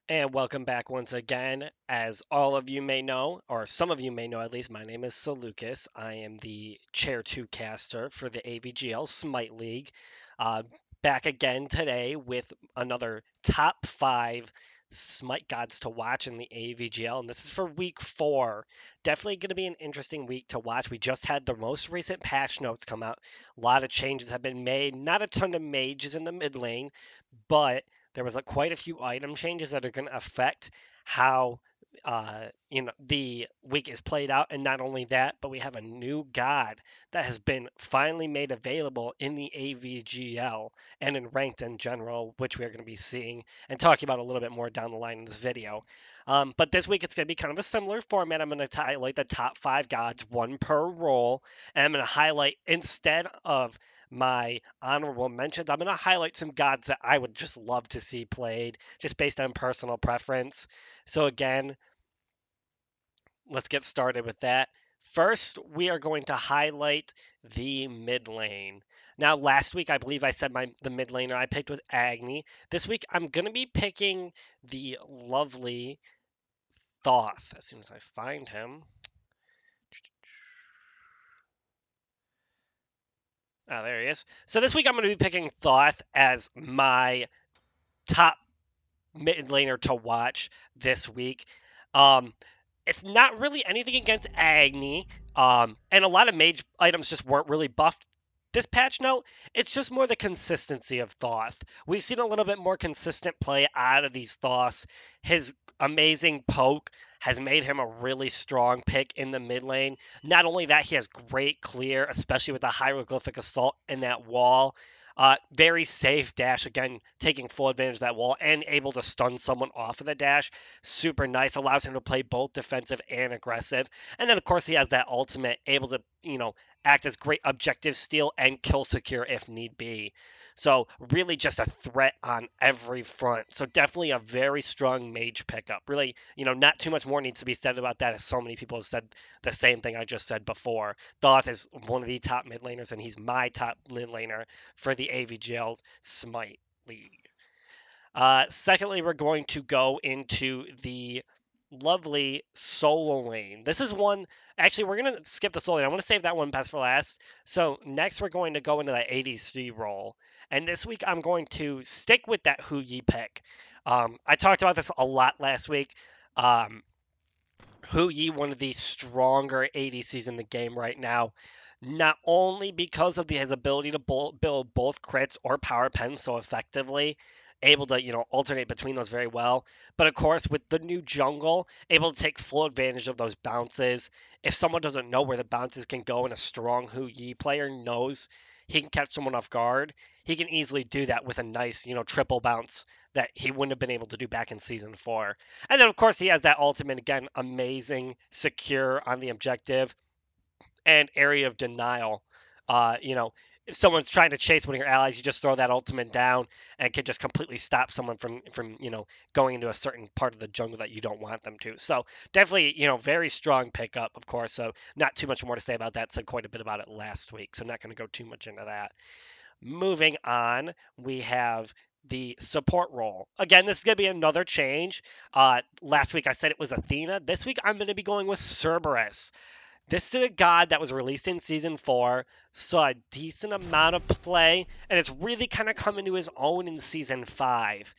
And welcome back once again. As all of you may know, or some of you may know at least, my name is Seleucus. I am the Chair 2 caster for the AVGL Smite League. Uh, Back again today with another top 5 Smite gods to watch in the AVGL, and this is for week 4. Definitely going to be an interesting week to watch. We just had the most recent patch notes come out. A lot of changes have been made. Not a ton of mages in the mid lane, but there was quite a few item changes that are going to affect how the week is played out. And not only that, but we have a new god that has been finally made available in the AVGL and in ranked in general, which we're going to be seeing and talking about a little bit more down the line in this video. But this week it's going to be kind of a similar format. I'm going to highlight the top 5 gods, one per role, and I'm going to highlight, instead of my honorable mentions, I'm going to highlight some gods that I would just love to see played, just based on personal preference. So, again, let's get started with that. First, we are going to highlight the mid lane. Now, last week, I believe I said the mid laner I picked was Agni. This week, I'm going to be picking the lovely Thoth as soon as I find him. Oh, there he is. So this week, I'm going to be picking Thoth as my top mid laner to watch this week. Um, it's not really anything against Agni, and a lot of mage items just weren't really buffed this patch note. It's just more the consistency of Thoth. We've seen a little bit more consistent play out of these Thoths. His amazing poke has made him a really strong pick in the mid lane. Not only that, he has great clear, especially with the hieroglyphic assault in that wall. Very safe dash, again, taking full advantage of that wall and able to stun someone off of the dash. Super nice, allows him to play both defensive and aggressive. And then, of course, he has that ultimate, able to, act as great objective steal and kill secure if need be. So, really just a threat on every front. So, definitely a very strong mage pickup. Really, not too much more needs to be said about that, as so many people have said the same thing I just said before. Thoth is one of the top mid laners, and he's my top mid laner for the AVGL's Smite League. Secondly, we're going to go into the lovely solo lane. This is one. Actually, we're going to skip the solo lane. I want to save that one best for last. So next, we're going to go into the ADC role. And this week, I'm going to stick with that Hou Yi pick. I talked about this a lot last week. Hou Yi, one of the stronger ADCs in the game right now, not only because of his ability to build both crits or power pens so effectively, able to alternate between those very well, but of course with the new jungle, able to take full advantage of those bounces. If someone doesn't know where the bounces can go and a strong Hou Yi player knows he can catch someone off guard, he can easily do that with a nice triple bounce that he wouldn't have been able to do back in season 4. And then, of course, he has that ultimate, again, amazing, secure on the objective and area of denial. If someone's trying to chase one of your allies, you just throw that ultimate down and can just completely stop someone from going into a certain part of the jungle that you don't want them to. So definitely, very strong pickup, of course. So not too much more to say about that. Said quite a bit about it last week, so not going to go too much into that. Moving on, we have the support role. Again, this is going to be another change. Last week I said it was Athena. This week I'm going to be going with Cerburus. This is a god that was released in season 4, saw a decent amount of play, and it's really kind of come into his own in season 5.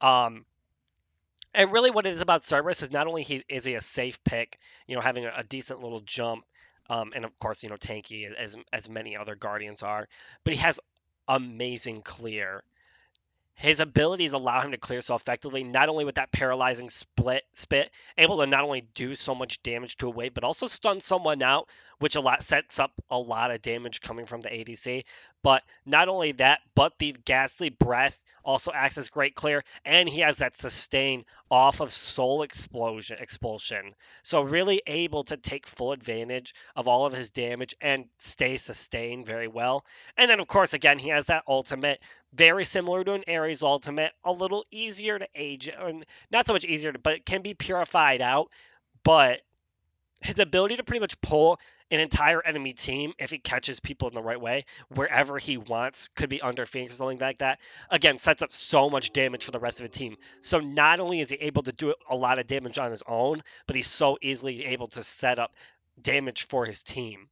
And really, what it is about Cerberus is not only is he a safe pick, having a decent little jump, and of course, tanky as many other guardians are, but he has amazing clear. His abilities allow him to clear so effectively, not only with that paralyzing spit, able to not only do so much damage to a wave, but also stun someone out, which sets up a lot of damage coming from the ADC. But not only that, but the ghastly breath also acts as great clear, and he has that sustain off of soul expulsion. So really able to take full advantage of all of his damage and stay sustained very well. And then of course, again, he has that ultimate, very similar to an Ares ultimate, a little easier to age, or not so much easier, but it can be purified out. But his ability to pretty much pull an entire enemy team if he catches people in the right way wherever he wants, could be under Phoenix or something like that, again sets up so much damage for the rest of the team. So not only is he able to do a lot of damage on his own, but he's so easily able to set up damage for his team.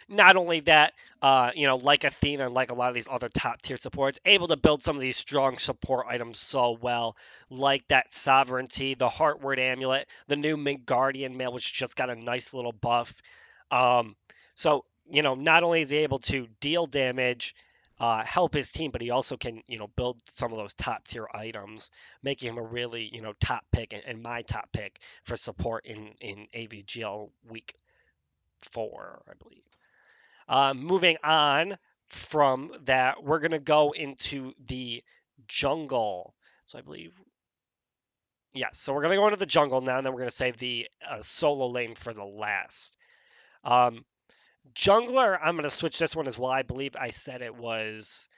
Not only that, like Athena and like a lot of these other top tier supports, able to build some of these strong support items so well, like that Sovereignty, the Heartward Amulet, the new Midgardian Mail, which just got a nice little buff. Um, so, not only is he able to deal damage, help his team, but he also can, build some of those top tier items, making him a really, top pick and my top pick for support in AVGL week 4, I believe. Moving on from that, we're going to go into the jungle. So I believe, yes. So we're going to go into the jungle now, and then we're going to save the solo lane for the last. Um, Jungler, I'm going to switch this one as well. I believe I said it was.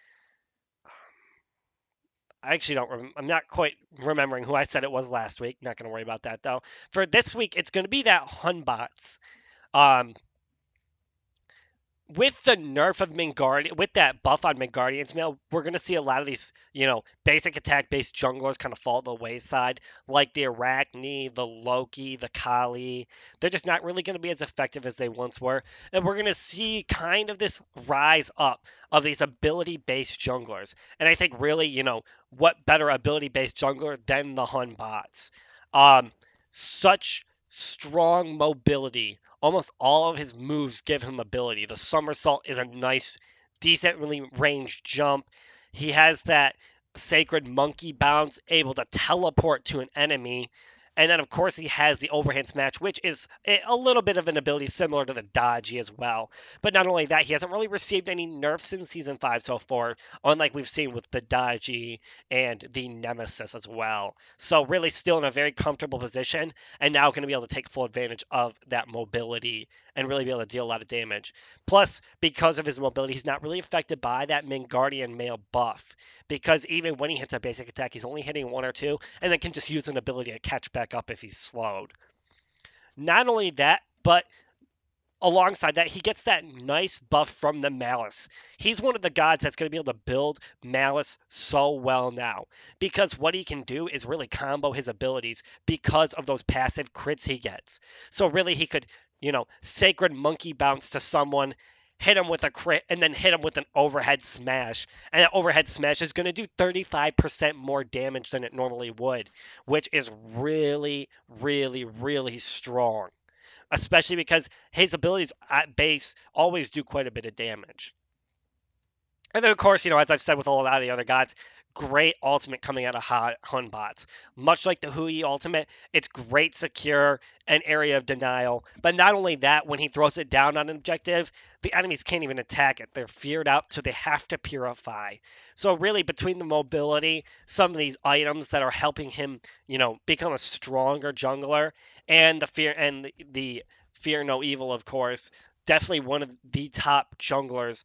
I actually don't. I'm not quite remembering who I said it was last week. Not going to worry about that though. For this week, it's going to be that Hun Batz. Um, with the nerf of Midgardian, with that buff on Midgardian's Mail, we're going to see a lot of these, basic attack based junglers kind of fall to the wayside, like the Arachne, the Loki, the Kali. They're just not really going to be as effective as they once were. And we're going to see kind of this rise up of these ability based junglers. And I think really, what better ability based jungler than the Hun Batz? Such strong mobility. Almost all of his moves give him ability. The somersault is a nice, decently ranged jump. He has that sacred monkey bounce, able to teleport to an enemy. And then, of course, he has the overhand smash, which is a little bit of an ability similar to the dodgy as well. But not only that, he hasn't really received any nerfs in Season 5 so far, unlike we've seen with the dodgy and the nemesis as well. So, really, still in a very comfortable position, and now going to be able to take full advantage of that mobility and really be able to deal a lot of damage. Plus, because of his mobility, he's not really affected by that Midgardian Mail buff, because even when he hits a basic attack, he's only hitting one or two, and then can just use an ability to catch back up if he's slowed. Not only that, but alongside that, he gets that nice buff from the Malice. He's one of the gods that's going to be able to build Malice so well now, because what he can do is really combo his abilities because of those passive crits he gets. So really, he could, Sacred Monkey Bounce to someone, hit him with a crit, and then hit him with an overhead smash. And that overhead smash is going to do 35% more damage than it normally would, which is really, really, really strong, especially because his abilities at base always do quite a bit of damage. And then, of course, as I've said with a lot of the other gods, great ultimate coming out of Hun Batz. Much like the Hou Yi ultimate, it's great secure and area of denial. But not only that, when he throws it down on an objective, the enemies can't even attack it. They're feared out, so they have to purify. So really, between the mobility, some of these items that are helping him, become a stronger jungler, and the fear no evil, of course, definitely one of the top junglers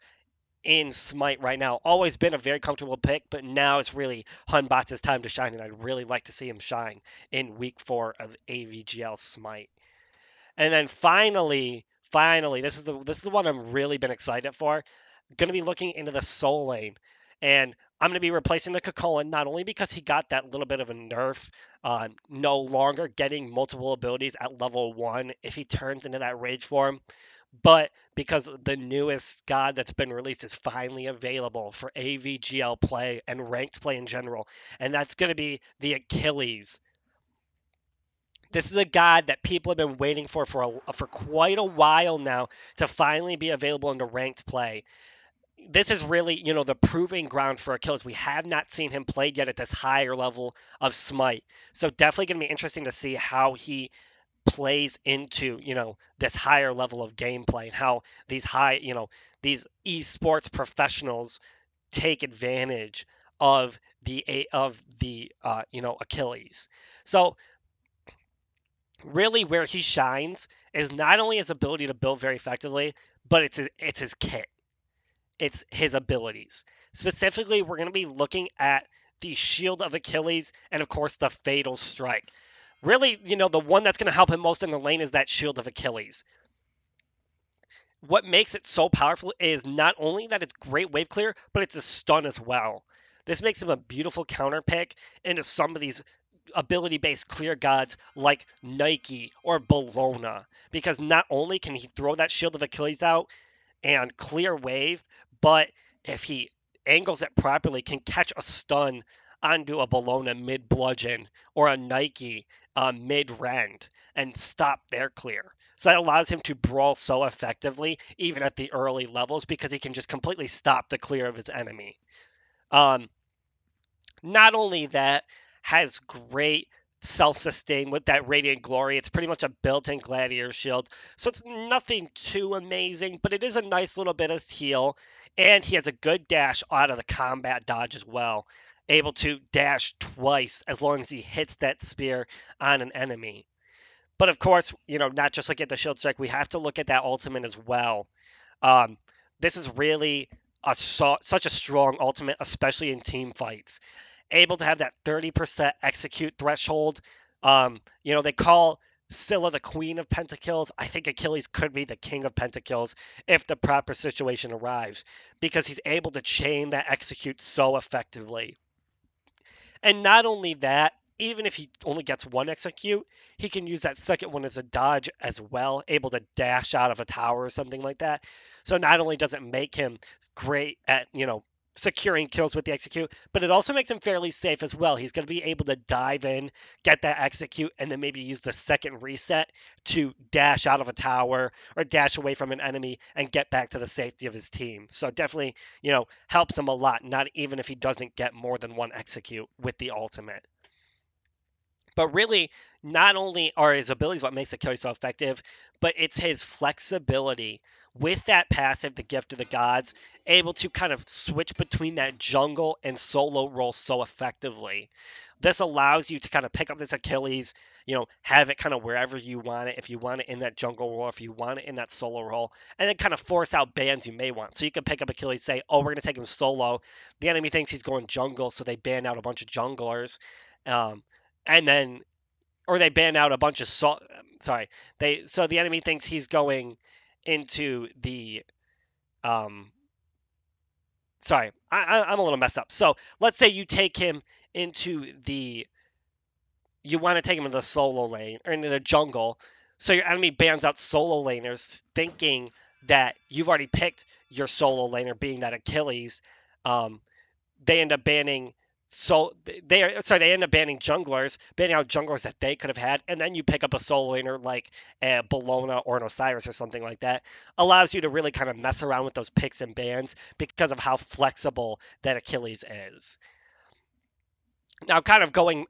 in Smite right now. Always been a very comfortable pick, but now it's really Hun Batz's time to shine, and I'd really like to see him shine in week 4 of AVGL Smite. And then finally, this is the one I'm really been excited for. Going to be looking into the Soul Lane, and I'm going to be replacing the Cocoon, not only because he got that little bit of a nerf, no longer getting multiple abilities at level 1 if he turns into that rage form, but because the newest god that's been released is finally available for AVGL play and ranked play in general, and that's going to be the Achilles. This is a god that people have been waiting for quite a while now to finally be available into ranked play. This is really, the proving ground for Achilles. We have not seen him played yet at this higher level of Smite. So definitely going to be interesting to see how he plays into, this higher level of gameplay and how these esports professionals take advantage of the Achilles. So really where he shines is not only his ability to build very effectively, but it's his kit. It's his abilities. Specifically, we're going to be looking at the Shield of Achilles and, of course, the Fatal Strike. Really, the one that's going to help him most in the lane is that Shield of Achilles. What makes it so powerful is not only that it's great wave clear, but it's a stun as well. This makes him a beautiful counter pick into some of these ability based clear gods like Nike or Bologna, because not only can he throw that Shield of Achilles out and clear wave, but if he angles it properly, can catch a stun onto a Bologna mid bludgeon or a Nike mid rend and stop their clear. So that allows him to brawl so effectively, even at the early levels, because he can just completely stop the clear of his enemy. Um, Not only that, has great self-sustain with that Radiant Glory. It's pretty much a built-in Gladiator shield, so it's nothing too amazing, but it is a nice little bit of heal, and he has a good dash out of the combat dodge as well, able to dash twice as long as he hits that spear on an enemy. But of course, not just look at the shield strike, we have to look at that ultimate as well. Um, this is really such a strong ultimate, especially in team fights, able to have that 30% execute threshold. They call Scylla the queen of pentakills. I think Achilles could be the king of pentakills if the proper situation arrives, because he's able to chain that execute so effectively. And not only that, even if he only gets one execute, he can use that second one as a dodge as well, able to dash out of a tower or something like that. So not only does it make him great at, securing kills with the execute, but it also makes him fairly safe as well. He's going to be able to dive in, get that execute, and then maybe use the second reset to dash out of a tower or dash away from an enemy and get back to the safety of his team. So definitely, helps him a lot, not even if he doesn't get more than one execute with the ultimate. But really, not only are his abilities what makes Achilles so effective, but it's his flexibility with that passive, the Gift of the Gods, able to kind of switch between that jungle and solo role so effectively. This allows you to kind of pick up this Achilles, have it kind of wherever you want it, if you want it in that jungle role, if you want it in that solo role, and then kind of force out bans you may want. So you can pick up Achilles, say, oh, we're going to take him solo. The enemy thinks he's going jungle, so they ban out a bunch of junglers. And then or they ban out a bunch of sorry, the enemy thinks he's going into the sorry, I'm a little messed up. So let's say you take him into the you want to take him into the solo lane or into the jungle, so your enemy bans out solo laners thinking that you've already picked your solo laner, being that Achilles. They end up banning they end up banning junglers, banning out junglers that they could have had, and then you pick up a solo laner like a Bologna or an Osiris or something like that. Allows you to really kind of mess around with those picks and bans because of how flexible that Achilles is. Now, kind of going,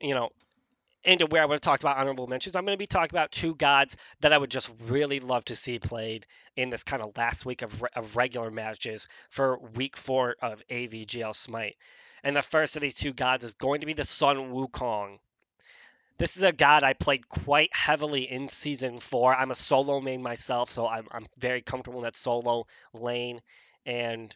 into where I would have talked about honorable mentions, I'm going to be talking about two gods that I would just really love to see played in this kind of last week of regular matches for week 4 of AVGL Smite. And the first of these two gods is going to be the Sun Wukong. This is a god I played quite heavily in Season 4. I'm a solo main myself, so I'm very comfortable in that solo lane. And,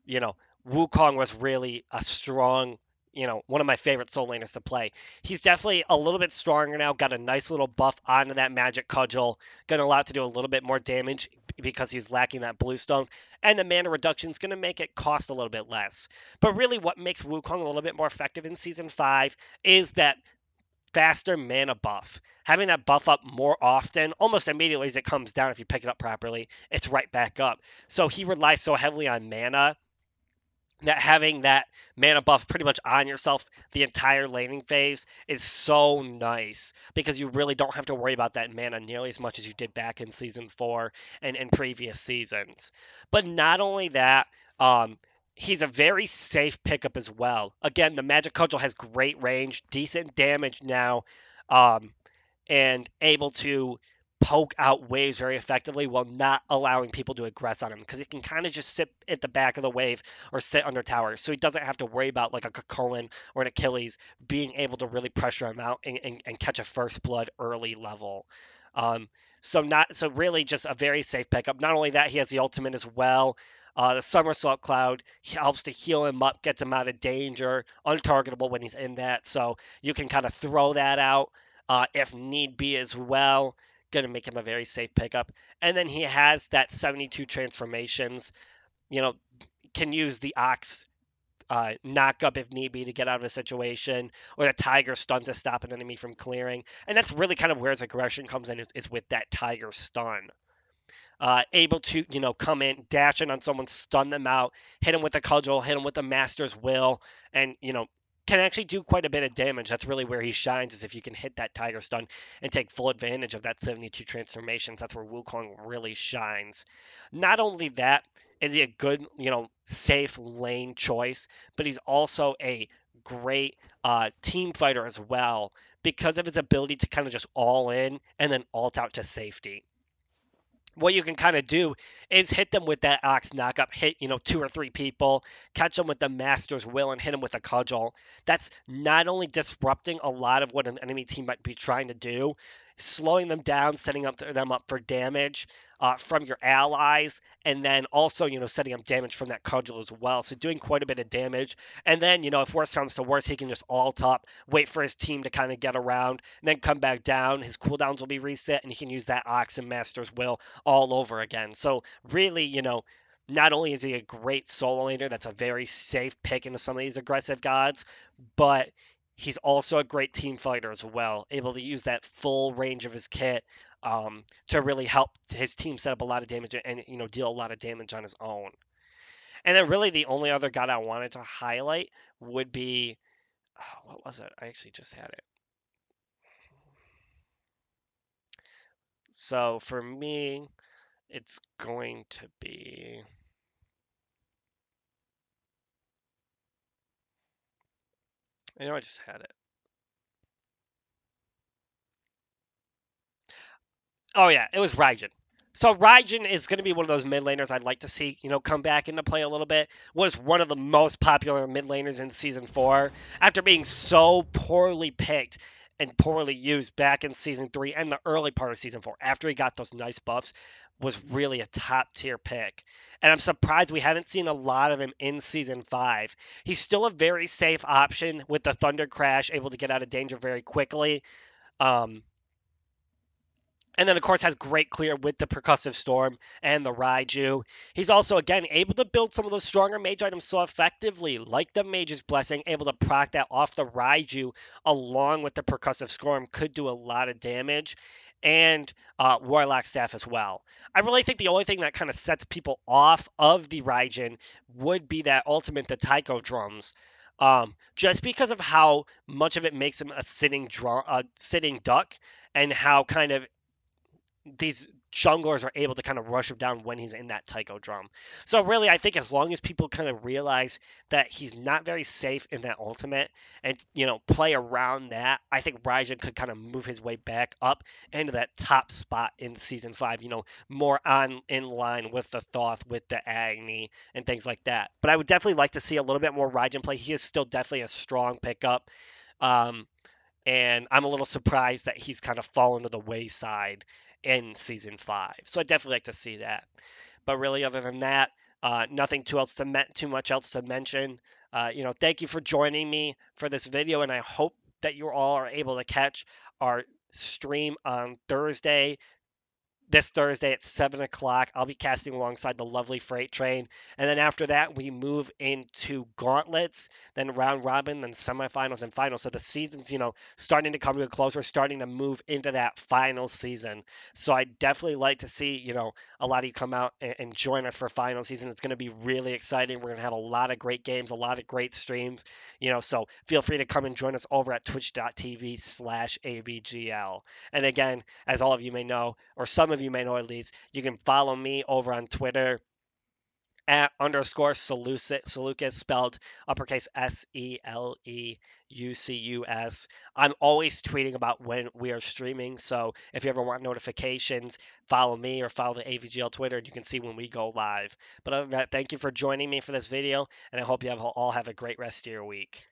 you know, Wukong was really a strong, one of my favorite soul laners to play. He's definitely a little bit stronger now, got a nice little buff onto that magic cudgel, going to allow it to do a little bit more damage because he's lacking that blue stone, and the mana reduction is going to make it cost a little bit less. But really what makes Wukong a little bit more effective in Season 5 is that faster mana buff. Having that buff up more often, almost immediately as it comes down, if you pick it up properly, it's right back up. So he relies so heavily on mana that having that mana buff pretty much on yourself the entire laning phase is so nice, because you really don't have to worry about that mana nearly as much as you did back in Season 4 and in previous seasons. But not only that, he's a very safe pickup as well. Again, the Magic Cudgel has great range, decent damage now, and able to poke out waves very effectively while not allowing people to aggress on him, because he can kind of just sit at the back of the wave or sit under towers, so he doesn't have to worry about like a Cocoon or an Achilles being able to really pressure him out and catch a first blood early level. So really just a very safe pickup. Not only that, he has the ultimate as well. The Somersault Cloud helps to heal him up, gets him out of danger, untargetable when he's in that, so you can kind of throw that out if need be as well. Going to make him a very safe pickup. And then he has that 72 transformations. You know, can use the Ox knock up if need be to get out of a situation, or the Tiger stun to stop an enemy from clearing. And that's really kind of where his aggression comes in, is with that Tiger stun. Able to, come in, dash in on someone, stun them out, hit him with a cudgel, hit him with a master's will, and, can actually do quite a bit of damage. That's really where he shines, is if you can hit that Tiger stun and take full advantage of that 72 transformations. That's where Wukong really shines. Not only that, is he a good, safe lane choice, but he's also a great team fighter as well, because of his ability to kind of just all in and then ult out to safety. What you can kind of do is hit them with that Ox knockup, hit, two or three people, catch them with the Master's Will, and hit them with a cudgel. That's not only disrupting a lot of what an enemy team might be trying to do, slowing them down, setting them up for damage from your allies, and then also, setting up damage from that cudgel as well. So doing quite a bit of damage. And then, if worse comes to worse, he can just ult up, wait for his team to kind of get around, and then come back down. His cooldowns will be reset, and he can use that Ox and Master's Will all over again. So really, not only is he a great solo laner that's a very safe pick into some of these aggressive gods, but he's also a great team fighter as well, able to use that full range of his kit to really help his team set up a lot of damage and deal a lot of damage on his own. And then really the only other god I wanted to highlight would be, what was it? I actually just had it. So for me, it's going to be, I just had it. Oh yeah, it was Raijin. So Raijin is going to be one of those mid laners I'd like to see, come back into play a little bit. Was one of the most popular mid laners in season 4 after being so poorly picked and poorly used back in season 3 and the early part of season 4. After he got those nice buffs, was really a top tier pick. And I'm surprised we haven't seen a lot of him in season 5. He's still a very safe option with the Thunder Crash, able to get out of danger very quickly. And then, of course, has great clear with the Percussive Storm and the Raiju. He's also, again, able to build some of those stronger mage items so effectively, like the Mage's Blessing, able to proc that off the Raiju along with the Percussive Storm, could do a lot of damage, and Warlock Staff as well. I really think the only thing that kind of sets people off of the Raijin would be that ultimate, the Taiko Drums. Just because of how much of it makes him a sitting duck, and how kind of these junglers are able to kind of rush him down when he's in that Taiko drum. So really, I think as long as people kind of realize that he's not very safe in that ultimate and, play around that, I think Raijin could kind of move his way back up into that top spot in season 5, more in line with the Thoth, with the Agni, and things like that. But I would definitely like to see a little bit more Raijin play. He is still definitely a strong pickup. And I'm a little surprised that he's kind of fallen to the wayside in season 5. So I definitely like to see that. But really, other than that, nothing too much else to mention. Thank you for joining me for this video, and I hope that you all are able to catch our stream on this Thursday at 7 o'clock. I'll be casting alongside the lovely Freight Train. And then after that, we move into gauntlets, then round robin, then semifinals and finals. So the season's, starting to come to a close. We're starting to move into that final season. So I definitely like to see, a lot of you come out and join us for final season. It's going to be really exciting. We're going to have a lot of great games, a lot of great streams, so feel free to come and join us over at twitch.tv/AVGL. And again, as all of you may know, or some of you may know at least, you can follow me over on Twitter at _Seleucus, spelled uppercase SELEUCUS. I'm always tweeting about when we are streaming, so if you ever want notifications, follow me or follow the AVGL Twitter, and you can see when we go live. But other than that, thank you for joining me for this video, and I hope you all have a great rest of your week.